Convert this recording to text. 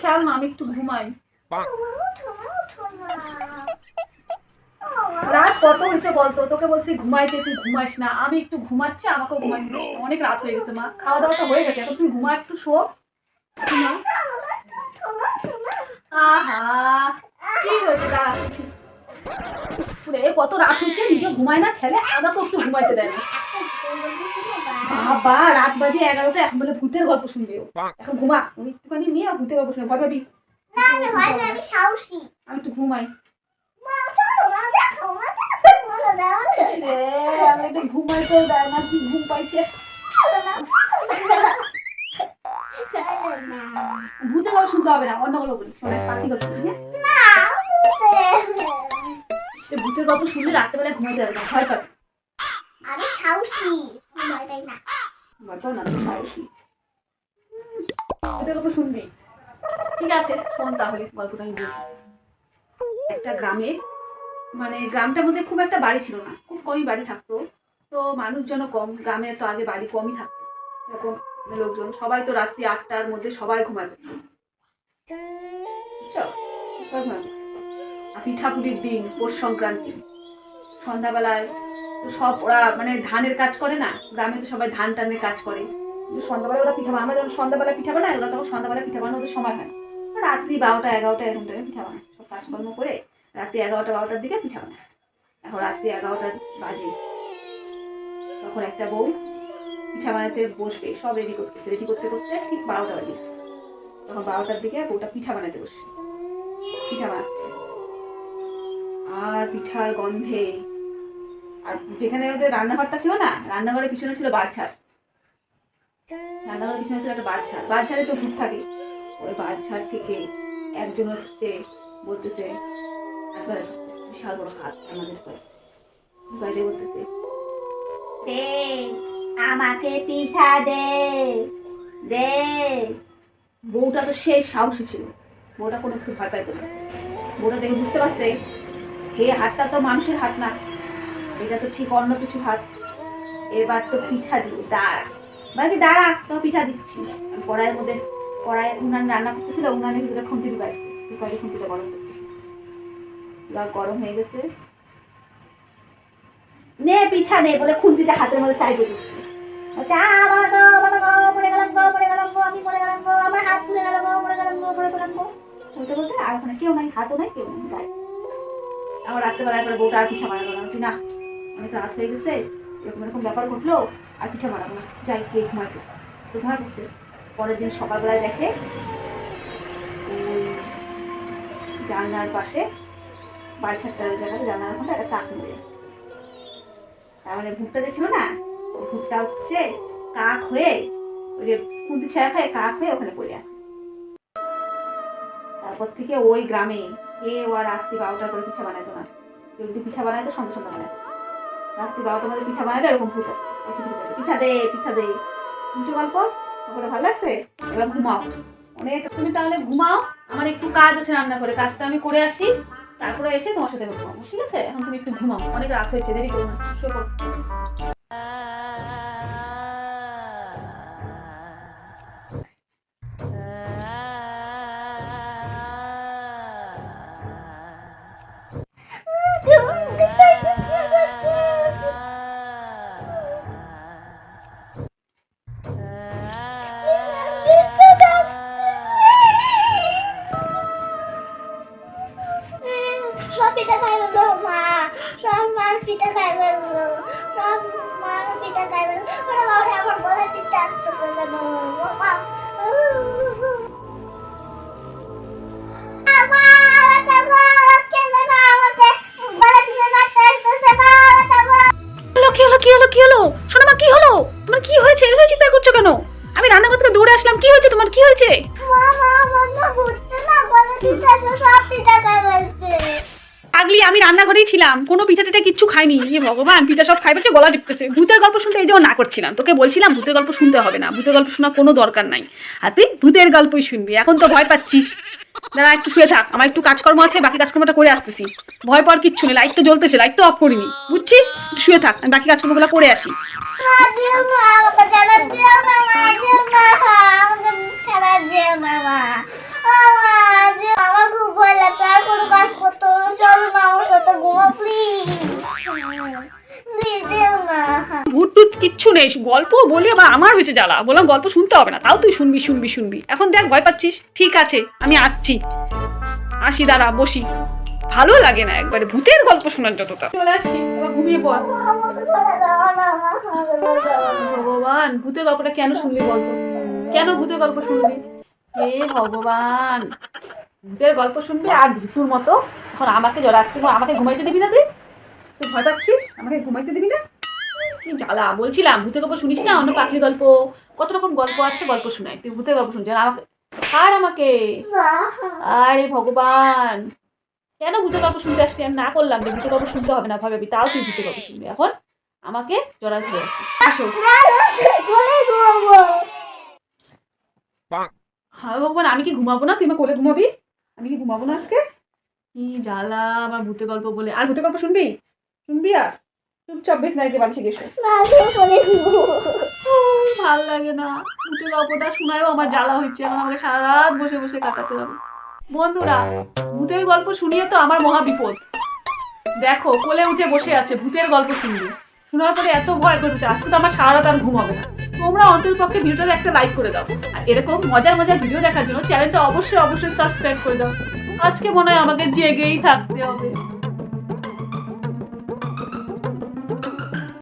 খেয়াল না, আমি একটু ঘুমাই। রাত কত হয়েছে বলতো? তোকে বলছি ঘুমাইতে, তুই ঘুমাইস না। আমি একটু ঘুমাচ্ছি, আমাকেও ঘুমাইতে দিস না। অনেক রাত হয়ে গেছে মা, খাওয়া দাওয়া তো হয়ে গেছে, এখন তুই ঘুমা, একটু শো। আহা, কি হয়েছে? রে, কত রাত হচ্ছে, নিজে ঘুমায় না, খেলে, আমাকে একটু ঘুমাইতে দেয় না। বাবা, রাত বাজে 11টা, এখন বলে ভূতের গল্প শুনবে ও। এখন ঘুমা, আমি একটুখানি নিয়ে ভূতের গল্প শুনবে, ভয় পাবি। আমি একটু ঘুমাই। আমি একটু ঘুমাইতেও দেয় না, কি ঘুম পাইছে। ভূতের গল্প শুনতে হবে না, অন্য গল্প বলি, শোনা পাখি গল্প বলি। সে ভূতের গল্প শুনলে রাত্রেবেলায় ঘুমাইতে হবে না, ভয় পাবে। আমি সাহসী, ভয় পাই না। ভয় পাও না, তুমি সাহসী। ভূতের গল্প শুনবি? ঠিক আছে, শোন তাহলে গল্পটা আমি বলছি। একটা গ্রামে, মানে গ্রামটার মধ্যে খুব একটা বাড়ি ছিল না, খুব কমই বাড়ি থাকতো। তো মানুষজনও কম, গ্রামে তো আগে বাড়ি কমই থাকতো। এরকম লোকজন সবাই তো রাত্রি 8টার মধ্যে সবাই ঘুমায় পড়তো, বুঝছো? সবাই ঘুমায় পড়তো। আর পিঠাপুলির দিন, পৌষ সংক্রান্তি, সন্ধ্যাবেলায় তো সব ওরা মানে ধানের কাজ করে না, গ্রামে তো সবাই ধান টানের কাজ করে। কিন্তু সন্ধ্যাবেলায় ওরা পিঠা বানায়, আমরা যখন সন্ধ্যাবেলায় পিঠা বানাই, ওরা তখন সন্ধ্যাবেলায় পিঠা বানানো ওদের সময় হয় না। রাত্রি 12টা 11টা এরকম টাইমে পিঠা বানায়, সব কাজকর্ম করে রাত্রি 11টা 12টার দিকে পিঠা বানায়। এখন রাত্রি 11টা বাজে, তখন একটা বউ পিঠা বানাতে বসবে, সব রেডি করতেছে, রেডি করতে করতে ঠিক 12টা বাজে। তখন 12টার দিকে বউটা পিঠা বানাতে বসছে, পিঠা বানাচ্ছে, আর পিঠার গন্ধে, আর যেখানে ওদের রান্নাঘরটা ছিল না, রান্নাঘরের পিছনে ছিল বাচ্চার, রান্নাঘরের পিছনে ছিল একটা বাচ্চারে তো ভূত থাকে। ওই বাচ্চার থেকে একজন হচ্ছে বলতেছে, একবার বিশাল বড় হাত আমাদের বাইরে বলতেছে, দে আমাকে পিঠা দে দে। বউটা তো সেই সাহসী ছিল, বউটা কোনো কিছু ভয় পাইতো না। বউটা দেখে বুঝতে পারছে হে হাতটা তো মানুষের হাত না, এটা তো ঠিক অন্য কিছু হাত। এবার তো পিঠা দিই, দাঁড়া বাকি দাঁড়া, তো পিঠা দিচ্ছি। কড়াইয়ের মধ্যে, কড়াইয়ে উনান রান্না করতেছিল, উনানের ভিতরে খুন্তি ঢুকাইছে, ঢুকাই খুন্তিটা গরম করতেছে, এবার গরম হয়ে গেছে, নে পিঠা নে বলে খুন্তিটা হাতের মধ্যে চাই দিচ্ছে। আমার হাত পুড়ে গেল, পড়ে গেলাম, বলতে বলতে আর ওখানে কেউ নাই, হাতও নাই, কেউ নেই গায়ে। আমার রাত্রেবেলায় করে বউটা আর পিঠা বানাবো না, না অনেক রাত হয়ে গেছে, এরকম এরকম ব্যাপার ঘটলো, আর পিঠা বানাবো না, যাই কে ঘুমাইতে। তো ঘুমা করছে। পরের দিন সকালবেলায় দেখে ওই জানলার পাশে, বাচ্চাটার জায়গায় জানলার ওখানটা একটা কাক মরে গেছে। তার মানে ভূতটা যে ছিল না, ওই ভূতটা হচ্ছে কাক হয়ে, ওই যে কুন্তি ছায়া খায়, কাক হয়ে ওখানে পড়ে আছে। তারপর থেকে ওই গ্রামে কেউ আর রাত্রি 12টার করে পিঠা বানাইতো না। কেউ যদি পিঠা বানাইতো সন্ধ্যা সন্ধ্যা বানাইতো, রাত্রি 12টার মধ্যে পিঠা বানাইতো, এরকম ভূত আসতো, এসে পিঠা দে পিঠা দে। শুনছো গল্প? তারপরে ভালো লাগছে? এবার ঘুমাও অনেক, তুমি তাহলে ঘুমাও, আমার একটু কাজ আছে রান্না করে, কাজটা আমি করে আসি, তারপরে এসে তোমার সাথে ঘুমাবো, ঠিক আছে? এখন তুমি একটু ঘুমাও, অনেক রাত হয়েছে, দেরি করো না, শোকো। সব পিঠা খাই বললো মা, সব মার পিঠা খাই বললো, সব মার পিঠা খাই বললো। ওরা বাবা আমার গলায় টিপতে আসতেছে যেন, বাবা শোনো মা, কি হলো তোমার? কি হয়েছে? এভাবে চিন্তা করছো কেন? আমি রান্নাঘর থেকে দৌড়ে আসলাম, কি হয়েছে তোমার? কি হয়েছে? আগলি আমি রান্নাঘরেই ছিলাম, কোনো পিঠা টিঠা কিচ্ছু খাইনি। এ ভগবান, পিঠা সব খাই পাচ্ছে, গলা টিপতেছে। ভূতের গল্প শুনতে এই যে না করছিলাম, তোকে বলছিলাম ভূতের গল্প শুনতে হবে না, ভূতের গল্প শোনা কোনো দরকার নাই, আর তুই ভূতের গল্পই শুনবি। এখন তো ভয় পাচ্ছিস, দাঁড়া একটু শুয়ে থাক, আমার একটু কাজকর্ম আছে, বাকি কাজকর্মটা করে আসতেছি। ভয় পাওয়ার কিচ্ছু নেই, লাইট তো জ্বলতেছে, লাইট তো অফ করিনি, বুঝছিস? একটু শুয়ে থাক, আমি বাকি কাজকর্মগুলো করে আসি। যেও না, আমাকে ছাড়া যেও না মা, যেও না, আমাকে ছাড়া যেও না মা। আমার খুব ভয় লাগছে, আর কোনো কাজ করতে হবে না। চলো না আমার সাথে ঘুমা প্লিজ, প্লিজ যেও না। ভূত টুত কিচ্ছু নেই, গল্প বলি আবার আমার হয়েছে জ্বালা। বললাম গল্প শুনতে হবে না, তাও তুই শুনবি শুনবি শুনবি। এখন দেখ ভয় পাচ্ছিস, ঠিক আছে আমি আসছি, আসি, দাঁড়া বসি। ভালো লাগে না একবারে ভূতের গল্প শোনার যতটা। চলে আসছি, এবার ঘুমিয়ে পড়। আমাকে ছাড়া যাও না মা, আমাকে ছাড়া যাও না। ভগবান, ভূতের গল্পটা কেন শুনলি বলতো? কেন ভূতের গল্প শুনবি? হে ভগবান, ভূতের গল্প শুনবি আর ভীতুর মতো এখন আমাকে জ্বর আসছে, আমাকে ঘুমাইতে দিবি না? তুই তুই ভয় পাচ্ছিস, আমাকে ঘুমাইতে দিবি না? কি জ্বালা, বলছিলাম ভূতের গল্প শুনিস না, অন্য পাখির গল্প, কত রকম গল্প আছে, গল্প শোনাই, তুই ভূতের গল্প শুনছিস আর আমাকে আর আমাকে। আরে ভগবান, কেন ভূতের গল্প শুনতে আসলি? আমি না করলাম যে ভূতের গল্প শুনতে হবে না, ভয় পাবি, তাও তুই ভূতের গল্প শুনবি। এখন আমাকে জড়া ধরে আসছিস, আসো। কোলে ঘুমাবো। হ্যাঁ ভগবান, আমি কি ঘুমাবো না? তুই আমার কোলে ঘুমাবি? আমি কি ঘুমাবো না আজকে? কি জ্বালা আমার ভূতের গল্প বলে। আর ভূতের গল্প শুনবি? শুনবি আর? চুপচাপ বেশ না, বাড়ি গেছো। না, তুমি কোলে ঘুমাবো। ভাল লাগে না, ভূতের গল্পটা শোনায়ও আমার জ্বালা হচ্ছে, এখন আমাকে সারা রাত বসে বসে কাটাতে হবে। বন্ধুরা, ভূতের গল্প শুনিয়ে তো আমার মহা বিপদ। দেখো কোলে উঠে বসে আছে, ভূতের গল্প শুনবি, শোনার পরে এত ভয় করছে, আজকে তো আমার সারা রাত আর ঘুম হবে না। তোমরা অন্ততপক্ষে ভিডিওটাতে একটা লাইক করে দাও, আর এরকম মজার মজার ভিডিও দেখার জন্য চ্যানেলটা অবশ্যই অবশ্যই সাবস্ক্রাইব করে দাও। আজকে মনে হয় আমাকে জেগেই থাকতে হবে।